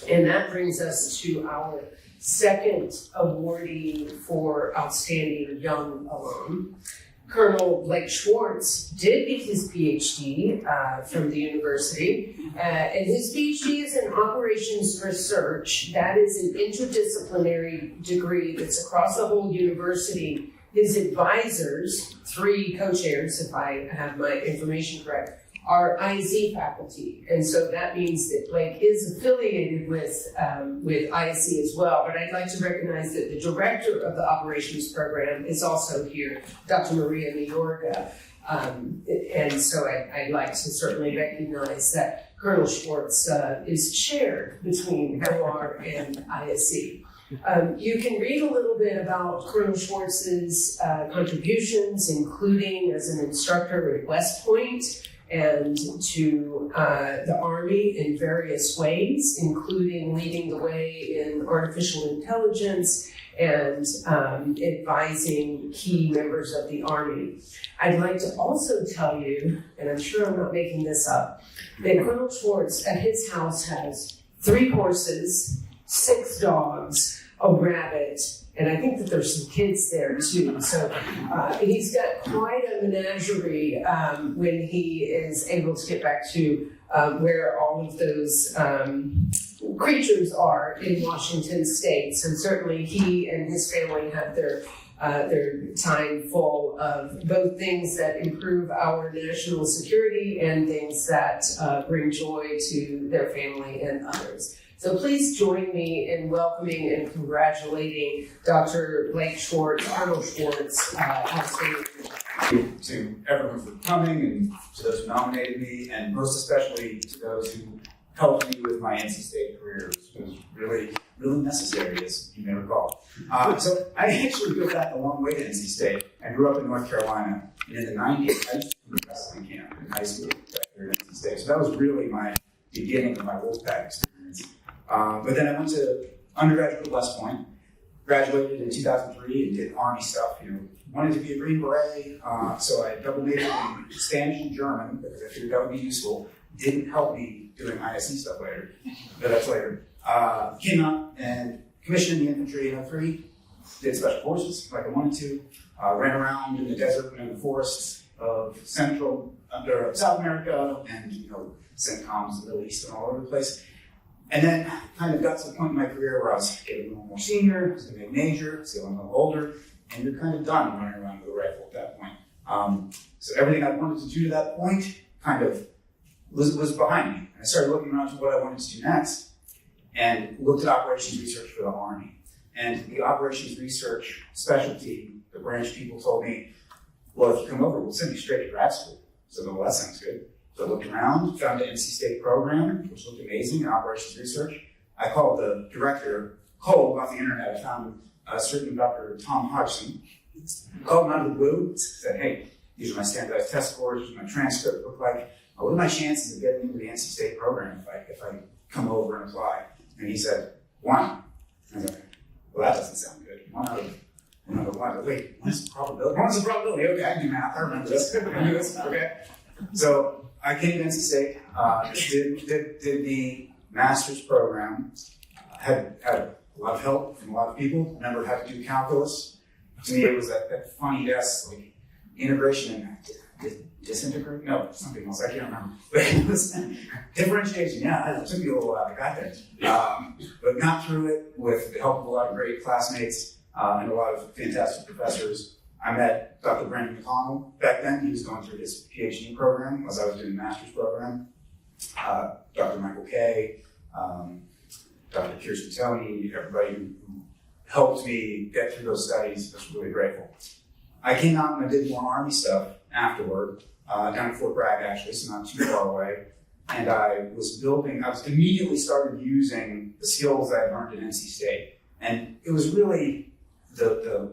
And that brings us to our second awardee for Outstanding Young Alum. Colonel Blake Schwartz did get his PhD from the university, and his PhD is in operations research. That is an interdisciplinary degree that's across the whole university. His advisors, 3 co-chairs, if I have my information correct, are ISE faculty, and so that means that Blake is affiliated with ISE as well. But I'd like to recognize that the director of the operations program is also here, Dr. Maria Mayorga, and so I'd like to certainly recognize that Colonel Schwartz is shared between OR and ISE. You can read a little bit about Colonel Schwartz's contributions, including as an instructor at West Point, and to the Army in various ways, including leading the way in artificial intelligence and advising key members of the Army. I'd like to also tell you, and I'm sure I'm not making this up, that Colonel Schwartz at his house has 3 horses, 6 dogs, a rabbit, and I think that there's some kids there too. So he's got quite a menagerie when he is able to get back to where all of those creatures are in Washington State. So certainly he and his family have their time full of both things that improve our national security and things that bring joy to their family and others. So please join me in welcoming and congratulating Dr. Blake Schwartz, Colonel Schwartz, outstanding. To everyone for coming, and to those who nominated me, and most especially to those who helped me with my NC State career. It was really, really necessary, as you may recall. So I actually go back a long way to NC State. I grew up in North Carolina, and in the 90s, I used to do wrestling camp in high school here at NC State. So that was really my beginning of my Wolfpack experience. But then I went to undergraduate at West Point, graduated in 2003 and did Army stuff. Wanted to be a Green Beret, so I double majored in Spanish and German because I figured that would be useful. Didn't help me doing ISE stuff later, but that's later. Came out and commissioned in the infantry in 2003, did special forces like I wanted to, ran around in the desert and in the forests of South America and CENTCOMs in the Middle East and all over the place. And then kind of got to the point in my career where I was getting a little more senior, I was going to be a major, was getting a little older, and you're kind of done running around with a rifle at that point. So everything I wanted to do to that point kind of was behind me. And I started looking around to what I wanted to do next and looked at operations research for the Army. And the operations research specialty, the branch people told me, well, if you come over, we'll send you straight to grad school. So, well, that sounds good. So I looked around, found the NC State program, which looked amazing in operations research. I called the director, cold off the internet. I found a certain Dr. Tom Hodgson. Called him out of the blue, said, hey, these are my standardized test scores, these are my transcript look like. What are my chances of getting into the NC State program if I come over and apply? And he said, 1. I was like, well, that doesn't sound good. 1 out of 1. Wait, what's the probability? 1's the probability. Okay, I do math. I remember this. Okay. So I came to NC State, did the master's program, had a lot of help from a lot of people, never had to do calculus. To me, it was that funny desk, like integration and disintegrate? No, something else, I can't remember. But it was differentiation, yeah, it took me a little while, I got there. But got through it with the help of a lot of great classmates and a lot of fantastic professors. I met Dr. Brandon McConnell back then. He was going through his PhD program as I was doing the master's program. Dr. Michael Kay, Dr. Kirsten Tony, everybody who helped me get through those studies. I was really grateful. I came out and I did more Army stuff afterward, down at Fort Bragg actually, so not too far away. And I was immediately started using the skills that I learned in NC State. And it was really the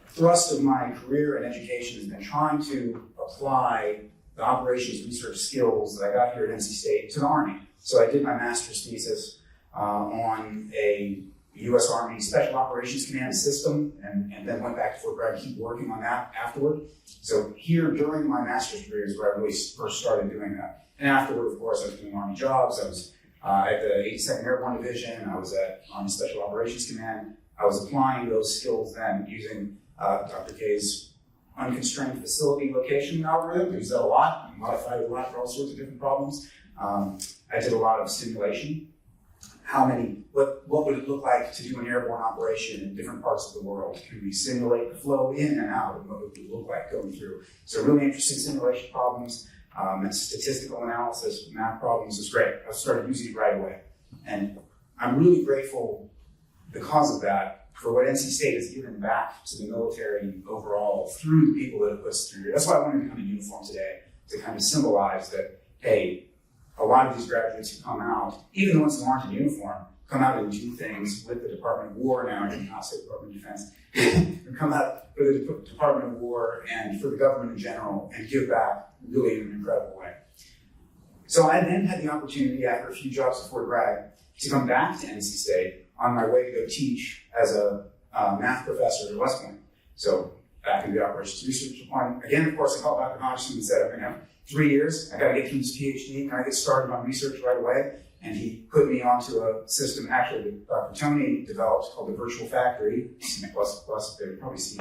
thrust of my career and education has been trying to apply the operations research skills that I got here at NC State to the Army. So I did my master's thesis on a U.S. Army Special Operations Command system and then went back to Fort Bragg to keep working on that afterward. So here during my master's degree is where I really first started doing that. And afterward, of course, I was doing Army jobs. I was At the 82nd Airborne Division, I was at Army Special Operations Command. I was applying those skills then using Dr. K's unconstrained facility location algorithm. I used that a lot. I modified it a lot for all sorts of different problems. I did a lot of simulation. What would it look like to do an airborne operation in different parts of the world? Can we simulate the flow in and out and what would it look like going through? So really interesting simulation problems, and statistical analysis, math problems is great. I started using it right away. And I'm really grateful because of that for what NC State has given back to the military overall through the people that have put us through. That's why I wanted to come in uniform today, to kind of symbolize that, hey, a lot of these graduates who come out, even the ones who aren't in uniform, come out and do things with the Department of War now, I did not say Department of Defense, come out with the Department of War and for the government in general and give back really in an incredible way. So I then had the opportunity after a few jobs before grad to come back to NC State on my way to go teach as a math professor at West Point. So back in the operations research department. Again, of course, I called Dr. Hodgson and said, I'm going to have 3 years. I got to get through this PhD. Can I get started on research right away? And he put me onto a system actually that Dr. Tony developed called the Virtual Factory, C++, probably C#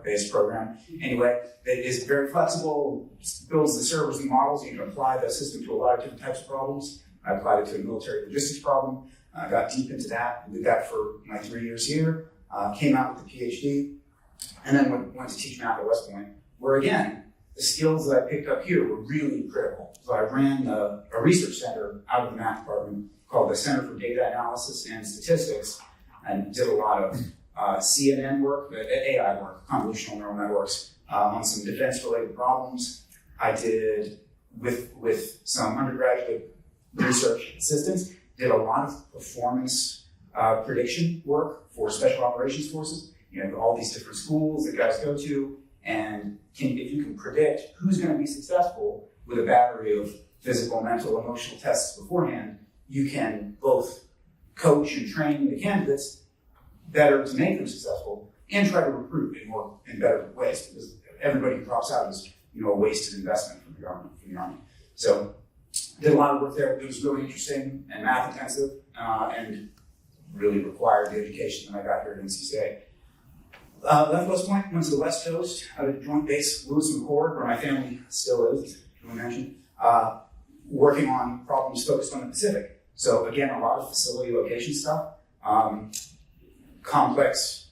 based program. Anyway, it is very flexible, builds the servers and models. You can apply the system to a lot of different types of problems. I applied it to a military logistics problem. I got deep into that and did that for my 3 years here. Came out with the PhD, and then went to teach math at West Point, where again, the skills that I picked up here were really critical. So I ran a research center out of the math department called the Center for Data Analysis and Statistics, and did a lot of CNN work, AI work, convolutional neural networks, on some defense-related problems. I did, with some undergraduate research assistants, did a lot of performance prediction work for special operations forces. You know, all these different schools that guys go to, and if you can predict who's going to be successful with a battery of physical, mental, emotional tests beforehand, you can both coach and train the candidates better to make them successful and try to recruit in better ways, because everybody who drops out is, you know, a wasted investment from the government, from the Army. So did a lot of work there. It was really interesting and math intensive, and really required the education that I got here at NC State. Left West Point, went to the West Coast, out of Joint Base Lewis McChord, where my family still is, as I mentioned, working on problems focused on the Pacific. So again, a lot of facility location stuff, complex.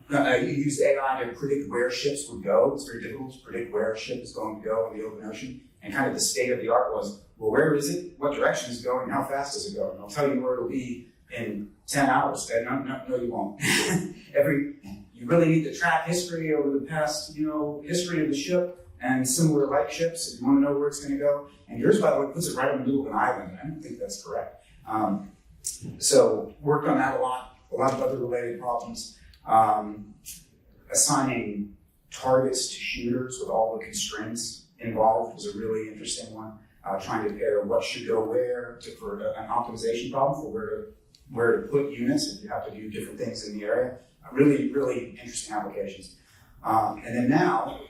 You used AI to predict where ships would go. It's very difficult to predict where a ship is going to go in the open ocean. And kind of the state of the art was, well, where is it? What direction is it going? How fast is it going? I'll tell you where it'll be in 10 hours. No, you won't. You really need to track history over the past, history of the ship and similar like ships if you want to know where it's going to go. And yours, by the way, puts it right in the middle of an island. I don't think that's correct. So worked on that a lot of other related problems. Assigning targets to shooters with all the constraints involved was a really interesting one. Trying to pair what should go where for an optimization problem for where to put units if you have to do different things in the area. Really, really interesting applications. And then now,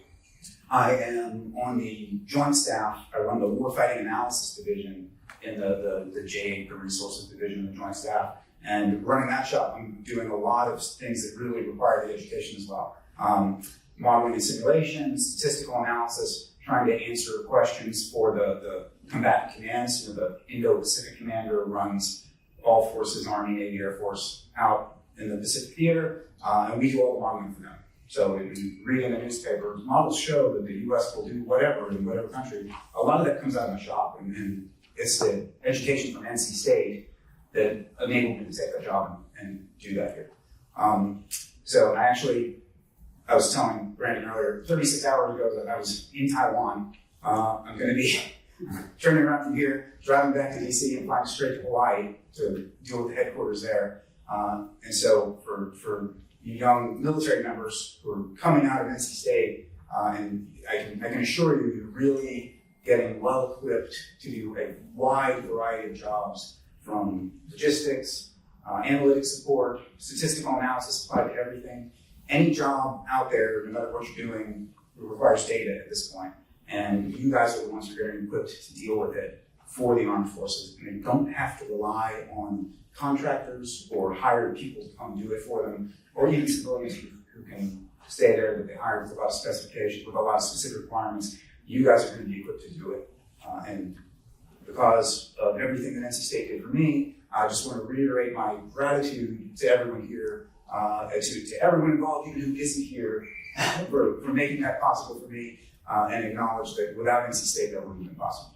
I am on the joint staff. I run the Warfighting Analysis Division in the J, the Resources Division of the joint staff. And running that shop, I'm doing a lot of things that really require the education as well. Modeling and simulation, statistical analysis, trying to answer questions for the combatant commands. The Indo-Pacific commander runs all forces, Army, Navy, Air Force, out in the Pacific Theater, and we do all the modeling for them. So if you read in the newspaper, models show that the U.S. will do whatever in whatever country. A lot of that comes out of the shop, and it's the education from NC State that enabled me to take that job and do that here. So I was telling Brandon earlier, 36 hours ago that I was in Taiwan. I'm going to be turning around from here, driving back to DC, and flying straight to Hawaii to deal with the headquarters there. And so for you young military members who are coming out of NC State, and I can assure you, you're really getting well equipped to do a wide variety of jobs, from logistics, analytics support, statistical analysis applied to everything. Any job out there, no matter what you're doing, requires data at this point. And you guys are the ones who are getting equipped to deal with it for the armed forces, and they don't have to rely on contractors or hired people to come do it for them, or even civilians who can stay there that they hire with a lot of specifications, with a lot of specific requirements. You guys are going to be equipped to do it. And because of everything that NC State did for me, I just want to reiterate my gratitude to everyone here, to everyone involved, even who isn't here, for making that possible for me, and acknowledge that without NC State, that wouldn't have been possible.